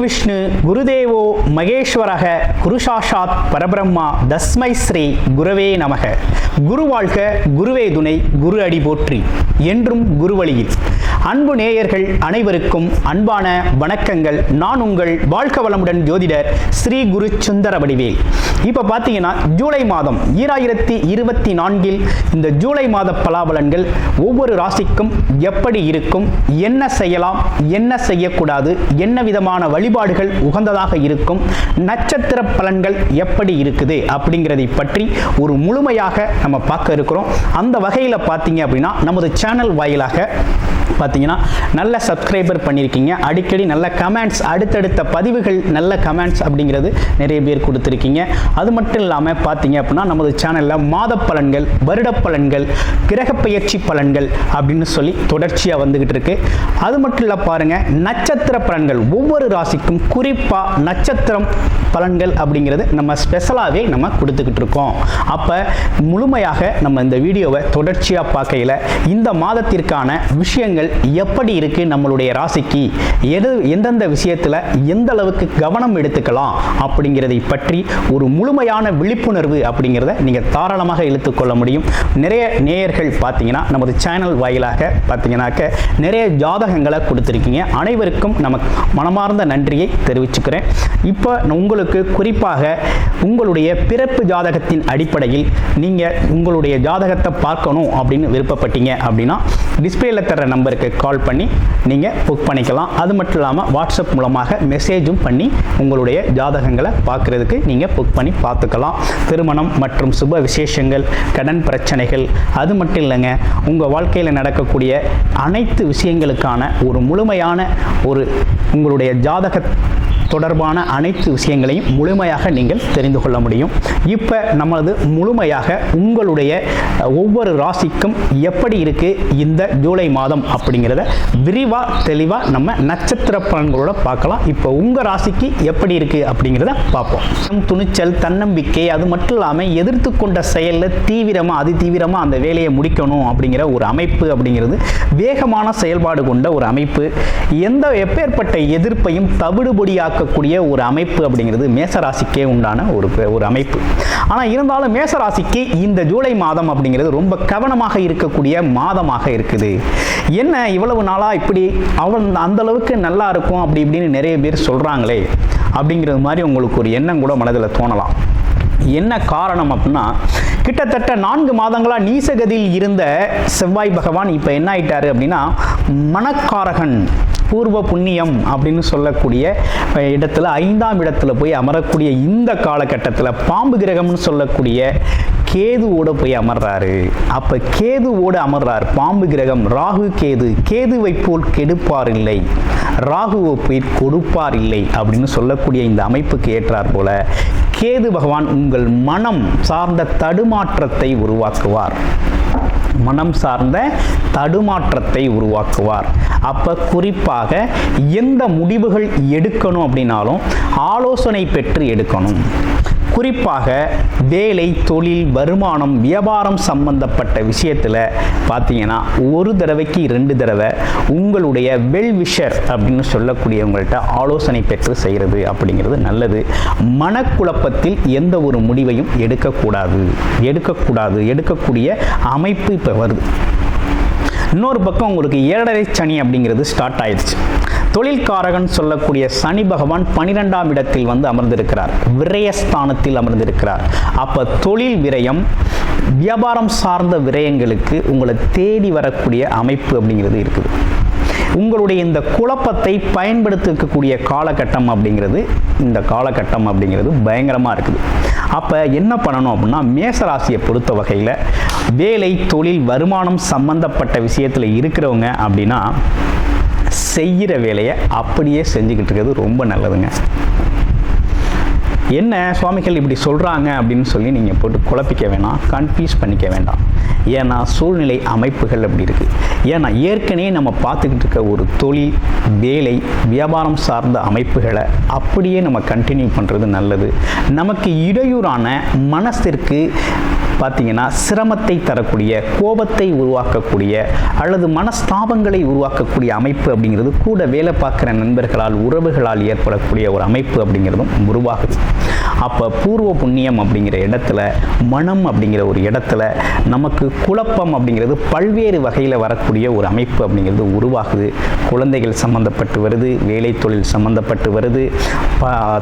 விஷ்ணு குருதேவோ மகேஸ்வரக குருசாஷாத் பரபிரம்மா தஸ்மை ஸ்ரீ குரவே நமக. குரு வாழ்க, குருவே துணை, குரு அடி போற்றி. என்றும் குருவழியில். அன்பு நேயர்கள் அனைவருக்கும் அன்பான வணக்கங்கள். நான் உங்கள் வாழ்க வளமுடன் ஜோதிடர் ஸ்ரீ குரு சுந்தர வடிவேல். இப்போ பார்த்தீங்கன்னா ஜூலை மாதம் 2024 இந்த ஜூலை மாத பலாபலன்கள் ஒவ்வொரு ராசிக்கும் எப்படி இருக்கும், என்ன செய்யலாம், என்ன செய்யக்கூடாது, என்ன விதமான வழிபாடுகள் உகந்ததாக இருக்கும், நட்சத்திர பலன்கள் எப்படி இருக்குது அப்படிங்கிறதை பற்றி ஒரு முழுமையாக நம்ம பார்க்க இருக்கிறோம். அந்த வகையில் பார்த்தீங்க அப்படின்னா நமது சேனல் வாயிலாக பார்த்தீங்கன்னா நல்ல சப்ஸ்கிரைபர் பண்ணியிருக்கீங்க. அடிக்கடி நல்ல கமெண்ட்ஸ், அடுத்தடுத்த பதிவுகள் நல்ல கமெண்ட்ஸ் அப்படிங்கிறது நிறைய பேர் கொடுத்துருக்கீங்க. அது மட்டும் இல்லாமல் பார்த்தீங்க அப்படின்னா நமது சேனலில் மாத பலன்கள், வருட பலன்கள், கிரக பயிற்சி பலன்கள் அப்படின்னு சொல்லி தொடர்ச்சியாக வந்துகிட்டு இருக்கு. அது மட்டும் இல்லை பாருங்கள், நட்சத்திர பலன்கள் ஒவ்வொரு ராசிக்கும் குறிப்பாக நட்சத்திரம் பலன்கள் அப்படிங்கிறது நம்ம ஸ்பெஷலாகவே நம்ம கொடுத்துக்கிட்டு இருக்கோம். அப்போ முழுமையாக நம்ம இந்த வீடியோவை தொடர்ச்சியாக பார்க்கையில் இந்த மாதத்திற்கான விஷயங்கள் எப்படி இருக்கு, நம்மளுடைய ராசிக்கு எந்தெந்த விஷயத்தில் எந்த அளவுக்கு கவனம் எடுத்துக்கலாம் அப்படிங்கிறதை பற்றி ஒரு முழுமையான விழிப்புணர்வு அப்படிங்கிறத நீங்கள் தாராளமாக இழுத்துக்கொள்ள முடியும். நிறைய நேயர்கள் பார்த்தீங்கன்னா நமது சேனல் வாயிலாக பார்த்தீங்கன்னாக்க நிறைய ஜாதகங்களை கொடுத்துருக்கீங்க. அனைவருக்கும் நமக்கு மனமார்ந்த நன்றியை தெரிவிச்சுக்கிறேன். இப்போ உங்களுக்கு குறிப்பாக உங்களுடைய பிறப்பு ஜாதகத்தின் அடிப்படையில் நீங்கள் உங்களுடைய ஜாதகத்தை பார்க்கணும் அப்படின்னு விருப்பப்பட்டீங்க அப்படின்னா டிஸ்பிளேல தர நம்பருக்கு கால் பண்ணி நீங்கள் புக் பண்ணிக்கலாம். அது மட்டும் இல்லாமல் வாட்ஸ்அப் மூலமாக மெசேஜும் பண்ணி உங்களுடைய ஜாதகங்களை பார்க்குறதுக்கு நீங்கள் புக் பண்ணி பார்த்துக்கலாம். திருமணம் மற்றும் சுப விசேஷங்கள், கடன் பிரச்சனைகள், அது மட்டும் இல்லைங்க, உங்கள் வாழ்க்கையில் நடக்கக்கூடிய அனைத்து விஷயங்களுக்கான ஒரு முழுமையான ஒரு உங்களுடைய ஜாதக தொடர்பான அனைத்து விஷயங்களையும் முழுமையாக நீங்கள் தெரிந்து கொள்ள முடியும். இப்போ நமது முழுமையாக உங்களுடைய ஒவ்வொரு ராசிக்கும் எப்படி இருக்கு இந்த ஜூலை மாதம் அப்படிங்கிறத விரிவாக தெளிவாக நம்ம நட்சத்திர பலன்களோட பார்க்கலாம். இப்போ உங்கள் ராசிக்கு எப்படி இருக்கு அப்படிங்கிறத பார்ப்போம். துணிச்சல், தன்னம்பிக்கை, அது மட்டும் இல்லாமல் எதிர்த்து கொண்ட செயலில் தீவிரமாக அதி தீவிரமாக அந்த வேலையை முடிக்கணும் அப்படிங்கிற ஒரு அமைப்பு அப்படிங்கிறது, வேகமான செயல்பாடு கொண்ட ஒரு அமைப்பு, எப்பேற்பட்ட எதிர்ப்பையும் தவிடுபொடியாக கூடிய ஒரு அமைப்பு அப்படிங்கிறது மேசராசிக்கே உண்டான ஒரு அமைப்பு. ஆனால் இருந்தாலும் மேசராசிக்கு இந்த ஜூலை மாதம் அப்படிங்கிறது ரொம்ப கவனமாக இருக்கக்கூடிய மாதமாக இருக்குது. என்ன இவ்வளவு நாளா இப்படி அந்த அளவுக்கு நல்லா இருக்கும் அப்படி இப்படின்னு நிறைய பேர் சொல்றாங்களே அப்படிங்கிறது மாதிரி உங்களுக்கு ஒரு எண்ணம் கூட மனதில் தோணலாம். என்ன காரணம் அப்படின்னா, கிட்டத்தட்ட 4 மாதங்களா நீசகதியில் இருந்த செவ்வாய் பகவான் இப்போ என்ன ஆயிட்டாரு அப்படின்னா மனக்காரகன், பூர்வ புண்ணியம் அப்படின்னு சொல்லக்கூடிய இடத்துல 5ஆம் இடத்துல போய் அமரக்கூடிய இந்த காலகட்டத்தில் பாம்பு கிரகம்னு சொல்லக்கூடிய கேதுவோட போய் அமர்றாரு. அப்ப கேதுவோட அமர்றார் பாம்பு கிரகம் ராகு கேது. கேதுவை போல் கெடுப்பார் இல்லை, ராகுவை போய் கொடுப்பார் இல்லை அப்படின்னு சொல்லக்கூடிய இந்த அமைப்புக்கு ஏற்றார் போல கேது பகவான் உங்கள் மனம் சார்ந்த தடுமாற்றத்தை உருவாக்குவார். மனம் சார்ந்த தடுமாற்றத்தை உருவாக்குவார். அப்ப குறிப்பாக எந்த முடிவுகள் எடுக்கணும் அப்படின்னாலும் ஆலோசனை பெற்று எடுக்கணும். குறிப்பாக வேலை, தொழில், வருமானம், வியாபாரம் சம்பந்தப்பட்ட விஷயத்தில் பார்த்தீங்கன்னா ஒரு தடவைக்கு 2 தடவை உங்களுடைய வெல்விஷர் அப்படின்னு சொல்லக்கூடியவங்கள்ட்ட ஆலோசனை பெற்று செய்கிறது அப்படிங்கிறது நல்லது. மனக்குழப்பத்தில் எந்த ஒரு முடிவையும் எடுக்கக்கூடிய அமைப்பு இப்போ வருது. இன்னொரு பக்கம் உங்களுக்கு 7.5 சனி அப்படிங்கிறது ஸ்டார்ட் ஆயிடுச்சு. தொழில்காரகன் சொல்லக்கூடிய சனி பகவான் 12ஆம் இடத்தில் வந்து அமர்ந்திருக்கிறார், விரயஸ்தானத்தில் அமர்ந்திருக்கிறார். அப்ப தொழில் விரயம், வியாபாரம் சார்ந்த விரயங்களுக்கு உங்களை தேடி வரக்கூடிய அமைப்பு அப்படிங்கிறது இருக்குது. உங்களுடைய இந்த குழப்பத்தை பயன்படுத்திக்கக்கூடிய காலகட்டம் அப்படிங்கிறது இந்த காலகட்டம் அப்படிங்கிறது பயங்கரமாக இருக்குது. அப்போ என்ன பண்ணணும் அப்படின்னா மேசராசியை பொறுத்த வகையில் வேலை, தொழில், வருமானம் சம்பந்தப்பட்ட விஷயத்தில் இருக்கிறவங்க அப்படின்னா செய்கிற வேலையை அப்படியே செஞ்சுக்கிட்டு இருக்கிறது ரொம்ப நல்லதுங்க. என்ன சுவாமிகள் இப்படி சொல்கிறாங்க அப்படின்னு சொல்லி நீங்கள் போட்டு குழப்பிக்க வேணாம், கன்ஃபியூஸ் பண்ணிக்க வேண்டாம். ஏன்னா சூழ்நிலை அமைப்புகள் அப்படி இருக்குது. ஏன்னா ஏற்கனவே நம்ம பார்த்துக்கிட்டு இருக்க ஒரு தொழில், வேலை, வியாபாரம் சார்ந்த அமைப்புகளை அப்படியே நம்ம கண்டினியூ பண்ணுறது நல்லது. நமக்கு இடையூறான மனசிற்கு பார்த்தீங்கன்னா சிரமத்தை தரக்கூடிய, கோபத்தை உருவாக்கக்கூடிய அல்லது மனஸ்தாபங்களை உருவாக்கக்கூடிய அமைப்பு அப்படிங்கிறது கூட வேலை பார்க்குற நண்பர்களால், உறவுகளால் ஏற்படக்கூடிய ஒரு அமைப்பு அப்படிங்கிறதும் உருவாகுது. அப்போ பூர்வ புண்ணியம் அப்படிங்கிற இடத்துல, மனம் அப்படிங்கிற ஒரு இடத்துல நமக்கு குழப்பம் அப்படிங்கிறது பல்வேறு வகையில் வரக்கூடிய ஒரு அமைப்பு அப்படிங்கிறது உருவாகுது. குழந்தைகள் சம்மந்தப்பட்டு வருது, வேலை தொழில் சம்மந்தப்பட்டு வருது,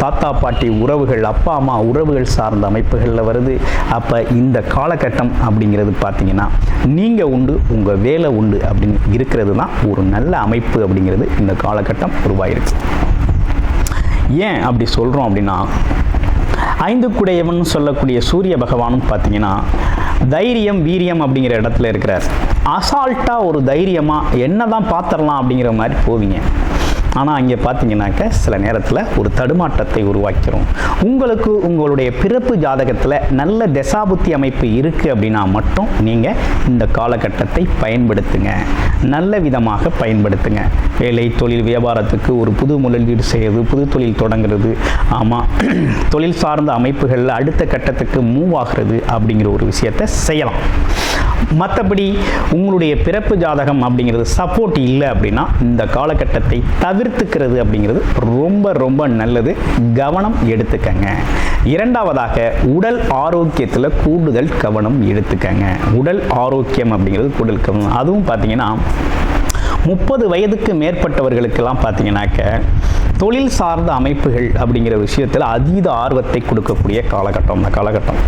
தாத்தா பாட்டி உறவுகள், அப்பா அம்மா உறவுகள் சார்ந்த அமைப்புகளில் வருது. அப்போ இந்த காலகட்டம் அப்படிங்கிறது பார்த்தீங்கன்னா நீங்கள் உண்டு, உங்கள் வேலை உண்டு அப்படின்னு இருக்கிறது தான் ஒரு நல்ல அமைப்பு அப்படிங்கிறது இந்த காலகட்டம் உருவாயிருக்கு. ஏன் அப்படி சொல்கிறோம் அப்படின்னா, 5 குடையவன் சொல்லக்கூடிய சூரிய பகவானும் பார்த்தீங்கன்னா தைரியம், வீரியம் அப்படிங்கிற இடத்துல இருக்கிறார். அசால்ட்டாக ஒரு தைரியமாக என்ன தான் பார்த்துடலாம் அப்படிங்கிற மாதிரி போவீங்க. ஆனால் அங்கே பார்த்தீங்கன்னாக்க சில நேரத்தில் ஒரு தடுமாற்றத்தை உருவாக்கிறோம். உங்களுக்கு உங்களுடைய பிறப்பு ஜாதகத்தில் நல்ல தசாபுத்தி அமைப்பு இருக்குது அப்படின்னா மட்டும் நீங்கள் இந்த காலகட்டத்தை பயன்படுத்துங்க, நல்ல விதமாக பயன்படுத்துங்க. வேலை தொழில் வியாபாரத்துக்கு ஒரு புது முதலீடு செய்வது, புது தொழில் தொடங்குறது, ஆமாம் தொழில் சார்ந்த அமைப்புகளில் அடுத்த கட்டத்துக்கு மூவ் ஆகிறது அப்படிங்கிற ஒரு விஷயத்தை செய்யலாம். மற்றபடி உங்களுடைய பிறப்பு ஜாதகம் அப்படிங்கிறது சப்போர்ட் இல்லை அப்படின்னா இந்த காலகட்டத்தை தவிர்த்துக்கிறது அப்படிங்கிறது ரொம்ப ரொம்ப நல்லது. கவனம் எடுத்துக்கங்க. இரண்டாவதாக உடல் ஆரோக்கியத்தில் கூடுதல் கவனம் எடுத்துக்கங்க. உடல் ஆரோக்கியம் அப்படிங்கிறது கூடுதல் கவனம். அதுவும் பார்த்தீங்கன்னா 30 வயதுக்கு மேற்பட்டவர்களுக்கெல்லாம் பார்த்தீங்கன்னாக்க தொழில் சார்ந்த அமைப்புகள் அப்படிங்கிற விஷயத்தில் அதீத ஆர்வத்தை கொடுக்கக்கூடிய காலகட்டம் இந்த காலகட்டம்.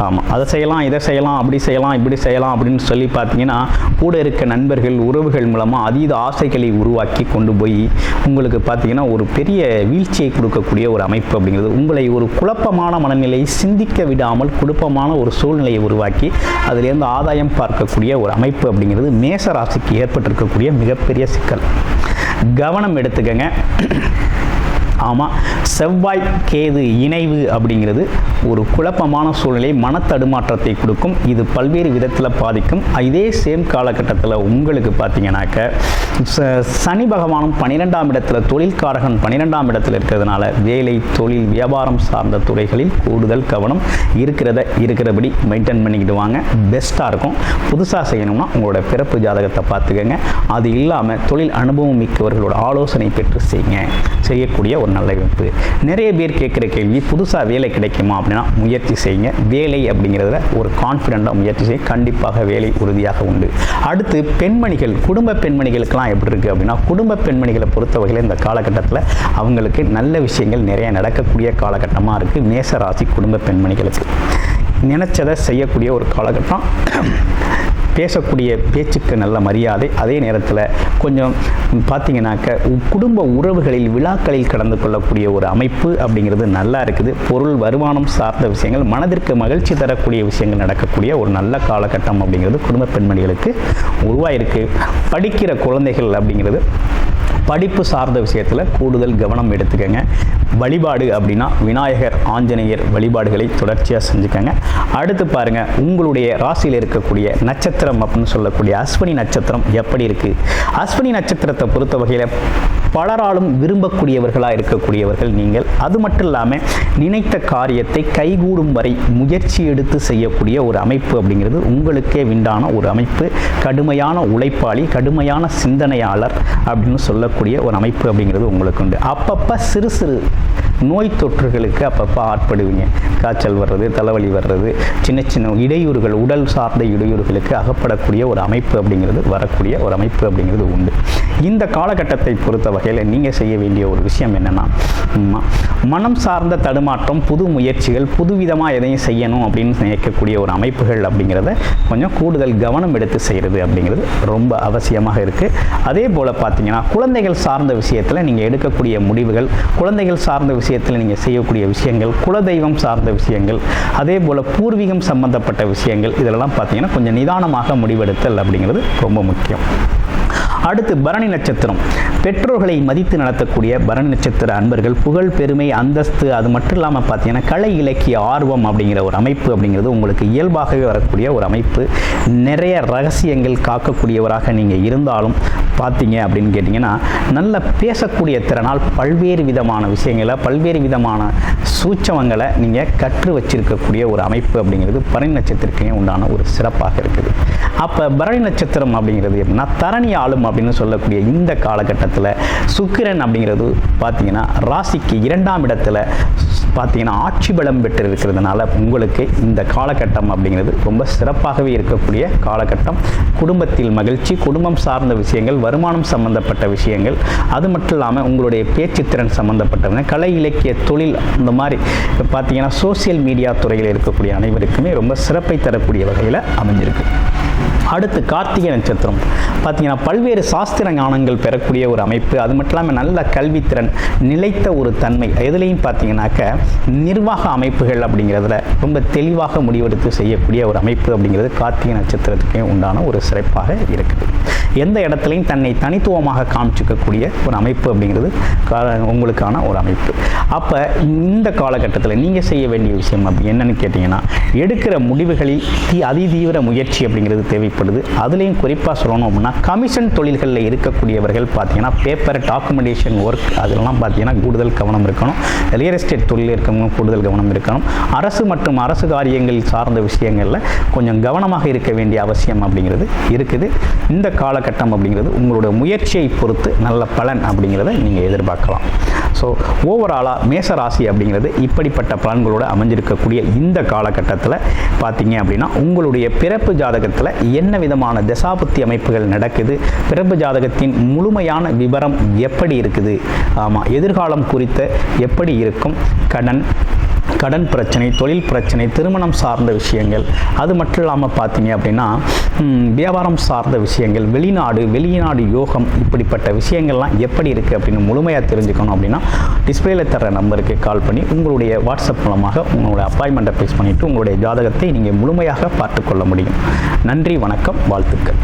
ஆமாம், அதை செய்யலாம், இதை செய்யலாம், அப்படி செய்யலாம், இப்படி செய்யலாம் அப்படின்னு சொல்லி பார்த்தீங்கன்னா கூட இருக்க நண்பர்கள், உறவுகள் மூலமாக அதீத ஆசைகளை உருவாக்கி கொண்டு போய் உங்களுக்கு பார்த்தீங்கன்னா ஒரு பெரிய வீழ்ச்சியை கொடுக்கக்கூடிய ஒரு அமைப்பு அப்படிங்கிறது, உங்களை ஒரு குழப்பமான மனநிலையை சிந்திக்க விடாமல் குழப்பமான ஒரு சூழ்நிலையை உருவாக்கி அதிலேருந்து ஆதாயம் பார்க்கக்கூடிய ஒரு அமைப்பு அப்படிங்கிறது மேச ராசிக்கு ஏற்பட்டிருக்கக்கூடிய மிகப்பெரிய சிக்கல். கவனம் எடுத்துக்கங்க. ஆமாம், செவ்வாய் கேது இணைவு அப்படிங்கிறது ஒரு குழப்பமான சூழ்நிலை, மனத்தடுமாற்றத்தை கொடுக்கும். இது பல்வேறு விதத்தில் பாதிக்கும். இதே சேம் காலகட்டத்தில் உங்களுக்கு பார்த்தீங்கன்னாக்க சனி பகவானும் 12ஆம் இடத்துல, தொழில்காரகன் 12ஆம் இடத்துல இருக்கிறதுனால வேலை தொழில் வியாபாரம் சார்ந்த துறைகளில் கூடுதல் கவனம் இருக்கிறபடி மெயின்டைன் பண்ணிக்கிட்டு வாங்க, பெஸ்ட்டாக இருக்கும். புதுசாக செய்யணும்னா உங்களோட பிறப்பு ஜாதகத்தை பார்த்துக்கங்க. அது இல்லாமல் தொழில் அனுபவம் மிக்கவர்களோட ஆலோசனை பெற்று செய்யக்கூடிய ஒரு நல்ல அமைப்பு. நிறைய பேர் கேட்குற கேள்வி, புதுசாக வேலை கிடைக்குமா அப்படின்னா முயற்சி செய்யுங்க. வேலை அப்படிங்கிறதுல ஒரு கான்ஃபிடென்ட்டாக முயற்சி செய்ய, கண்டிப்பாக வேலை உறுதியாக உண்டு. அடுத்து பெண்மணிகள், குடும்ப பெண்மணிகளுக்கெல்லாம் எப்படி இருக்குது அப்படின்னா, குடும்ப பெண்மணிகளை பொறுத்த வகையில் இந்த காலகட்டத்தில் அவங்களுக்கு நல்ல விஷயங்கள் நிறைய நடக்கக்கூடிய காலகட்டமாக இருக்குது. மேச ராசி குடும்ப பெண்மணிகளுக்கு நினைச்சதை செய்யக்கூடிய ஒரு காலகட்டம். பேசக்கூடிய பேச்சுக்கு நல்ல மரியாதை. அதே நேரத்தில் கொஞ்சம் பார்த்தீங்கன்னாக்க குடும்ப உறவுகளில் விழாக்களில் கலந்து கொள்ளக்கூடிய ஒரு அமைப்பு அப்படிங்கிறது நல்லா இருக்குது. பொருள் வருமானம் சார்ந்த விஷயங்கள், மனதிற்கு மகிழ்ச்சி தரக்கூடிய விஷயங்கள் நடக்கக்கூடிய ஒரு நல்ல காலகட்டம் அப்படிங்கிறது குடும்ப பெண்மணிகளுக்கு உருவாயிருக்கு. படிக்கிற குழந்தைகள் அப்படிங்கிறது படிப்பு சார்ந்த விஷயத்தில் கூடுதல் கவனம் எடுத்துக்கங்க. வழிபாடு அப்படின்னா விநாயகர், ஆஞ்சநேயர் வழிபாடுகளை தொடர்ச்சியாக செஞ்சுக்கங்க. அடுத்து பாருங்கள், உங்களுடைய ராசியில் இருக்கக்கூடிய நட்சத்திரம் அப்படின்னு சொல்லக்கூடிய அஸ்வினி நட்சத்திரம் எப்படி இருக்குது? அஸ்வினி நட்சத்திரத்தை பொறுத்த வகையில் பலராலும் விரும்பக்கூடியவர்களாக இருக்கக்கூடியவர்கள் நீங்கள். அது மட்டும் இல்லாமல் நினைத்த காரியத்தை கைகூடும் வரை முயற்சி எடுத்து செய்யக்கூடிய ஒரு அமைப்பு அப்படிங்கிறது உங்களுக்கே விண்டான ஒரு அமைப்பு. கடுமையான உழைப்பாளி, கடுமையான சிந்தனையாளர் அப்படின்னு சொல்லக்கூடிய ஒரு அமைப்பு அப்படிங்கிறது உங்களுக்கு உண்டு. அப்பப்போ சிறு சிறு நோய் தொற்றுகளுக்கு அப்பப்போ ஆட்படுவீங்க. காய்ச்சல் வர்றது, தலைவலி வர்றது, சின்ன சின்ன இடையூறுகள், உடல் சார்ந்த இடையூறுகளுக்கு அகப்படக்கூடிய ஒரு அமைப்பு அப்படிங்கிறது வரக்கூடிய ஒரு அமைப்பு அப்படிங்கிறது உண்டு. இந்த காலகட்டத்தை பொறுத்த வகையில் நீங்கள் செய்ய வேண்டிய ஒரு விஷயம் என்னென்னா, மனம் சார்ந்த தடுமாற்றம், புது முயற்சிகள், புதுவிதமாக எதையும் செய்யணும் அப்படின்னு நினைக்கக்கூடிய ஒரு அமைப்புகள் அப்படிங்கிறத கொஞ்சம் கூடுதல் கவனம் எடுத்து செய்கிறது அப்படிங்கிறது ரொம்ப அவசியமாக இருக்குது. அதே போல் பார்த்தீங்கன்னா குழந்தைகள் சார்ந்த விஷயத்தில் நீங்கள் எடுக்கக்கூடிய முடிவுகள், குழந்தைகள் சார்ந்த விஷயத்தில் நீங்கள் செய்யக்கூடிய விஷயங்கள், குலதெய்வம் சார்ந்த விஷயங்கள், அதே போல் பூர்வீகம் சம்பந்தப்பட்ட விஷயங்கள், இதெல்லாம் பார்த்தீங்கன்னா கொஞ்சம் நிதானமாக முடிவெடுத்தல் அப்படிங்கிறது ரொம்ப முக்கியம். அடுத்து பரணி நட்சத்திரம். பெற்றோர்களை மதித்து நடத்தக்கூடிய பரணி நட்சத்திர அன்பர்கள் புகழ், பெருமை, அந்தஸ்து, அது மட்டும் இல்லாமல் பார்த்தீங்கன்னா கலை இலக்கிய ஆர்வம் அப்படிங்கிற ஒரு அமைப்பு அப்படிங்கிறது உங்களுக்கு இயல்பாகவே வரக்கூடிய ஒரு அமைப்பு. நிறைய ரகசியங்கள் காக்கக்கூடியவராக நீங்கள் இருந்தாலும் பார்த்தீங்க அப்படின்னு கேட்டிங்கன்னா நல்ல பேசக்கூடிய திறனால் பல்வேறு விதமான விஷயங்களை, பல்வேறு விதமான சூட்சமங்களை நீங்கள் கற்று வச்சிருக்கக்கூடிய ஒரு அமைப்பு அப்படிங்கிறது பரணி நட்சத்திரத்துக்கே உண்டான ஒரு சிறப்பாக இருக்குது. அப்போ பரணி நட்சத்திரம் அப்படிங்கிறது எப்படின்னா தரணி ஆளும் அப்படின்னு சொல்லக்கூடிய இந்த காலகட்டத்தில் சுக்கிரன் அப்படிங்கிறது பார்த்தீங்கன்னா ராசிக்கு 2ஆம் இடத்துல பார்த்தீங்கன்னா ஆட்சி பலம் பெற்று இருக்கிறதுனால உங்களுக்கு இந்த காலகட்டம் அப்படிங்கிறது ரொம்ப சிறப்பாகவே இருக்கக்கூடிய காலகட்டம். குடும்பத்தில் மகிழ்ச்சி, குடும்பம் சார்ந்த விஷயங்கள், வருமானம் சம்பந்தப்பட்ட விஷயங்கள், அது மட்டும் இல்லாமல் உங்களுடைய பேச்சுத்திறன் சம்பந்தப்பட்ட கலை இலக்கிய தொழில், இந்த மாதிரி பார்த்தீங்கன்னா சோசியல் மீடியா துறையில் இருக்கக்கூடிய அனைவருக்குமே ரொம்ப சிறப்பை தரக்கூடிய வகையில் அமைஞ்சிருக்கு. அடுத்து கார்த்திகை நட்சத்திரம் பார்த்தீங்கன்னா பல்வேறு சாஸ்திர ஞானங்கள் பெறக்கூடிய ஒரு அமைப்பு. அது மட்டும் இல்லாமல் நல்ல கல்வித்திறன், நிலைத்த ஒரு தன்மை, எதுலேயும் பார்த்தீங்கன்னாக்க நிர்வாக அமைப்புகள் அப்படிங்கிறதுல ரொம்ப தெளிவாக முடிவெடுத்து செய்யக்கூடிய ஒரு அமைப்பு அப்படிங்கிறது கார்த்திகை நட்சத்திரத்துக்கே உண்டான ஒரு சிறப்பாக இருக்குது. எந்த இடத்துலையும் தன்னை தனித்துவமாக காமிச்சிக்கக்கூடிய ஒரு அமைப்பு அப்படிங்கிறது உங்களுக்கான ஒரு அமைப்பு. அப்போ இந்த காலகட்டத்தில் நீங்கள் செய்ய வேண்டிய விஷயம் அப்படி என்னன்னு கேட்டிங்கன்னா, எடுக்கிற முடிவுகளில் அதிதீவிர முயற்சி அப்படிங்கிறது தேவைப்படுது. அதுலேயும் குறிப்பாக சொல்லணும் அப்படின்னா கமிஷன் தொழில்களில் இருக்கக்கூடியவர்கள் பார்த்தீங்கன்னா பேப்பர், டாக்குமெண்டேஷன் ஒர்க், அதெல்லாம் பார்த்தீங்கன்னா கூடுதல் கவனம் இருக்கணும். ரியல் எஸ்டேட் தொழில் இருக்கவங்க கூடுதல் கவனம் இருக்கணும். அரசு மற்றும் அரசு காரியங்கள் சார்ந்த விஷயங்களில் கொஞ்சம் கவனமாக இருக்க வேண்டிய அவசியம் அப்படிங்கிறது இருக்குது. இந்த காலகட்டம் அப்படிங்கிறது உங்களோட முயற்சியை பொறுத்து நல்ல பலன் அப்படிங்கிறத நீங்கள் எதிர்பார்க்கலாம். ஸோ ஓவராலாக மேச ராசி அப்படிங்கிறது இப்படிப்பட்ட பலன்களோடு அமைஞ்சிருக்கக்கூடிய இந்த காலகட்டத்தில் பார்த்தீங்க அப்படின்னா உங்களுடைய பிறப்பு ஜாதகத்தில் என்ன விதமான தசாபுத்தி அமைப்புகள் நடக்குது, பிறப்பு ஜாதகத்தின் முழுமையான விவரம் எப்படி இருக்குது, ஆமாம் எதிர்காலம் குறித்த எப்படி இருக்கும், கடன் பிரச்சனை, தொழில் பிரச்சனை, திருமணம் சார்ந்த விஷயங்கள், அது மட்டும் இல்லாமல் பார்த்தீங்க அப்படின்னா வியாபாரம் சார்ந்த விஷயங்கள், வெளிநாடு யோகம், இப்படிப்பட்ட விஷயங்கள்லாம் எப்படி இருக்குது அப்படின்னு முழுமையாக தெரிஞ்சுக்கணும் அப்படின்னா டிஸ்பிளேல தர நம்பருக்கு கால் பண்ணி உங்களுடைய வாட்ஸ்அப் மூலமாக உங்களுடைய அப்பாயின்மெண்ட்டை ஃபிக்ஸ் பண்ணிவிட்டு உங்களுடைய ஜாதகத்தை நீங்கள் முழுமையாக பார்த்துக்கொள்ள முடியும். நன்றி, வணக்கம், வாழ்த்துக்கள்.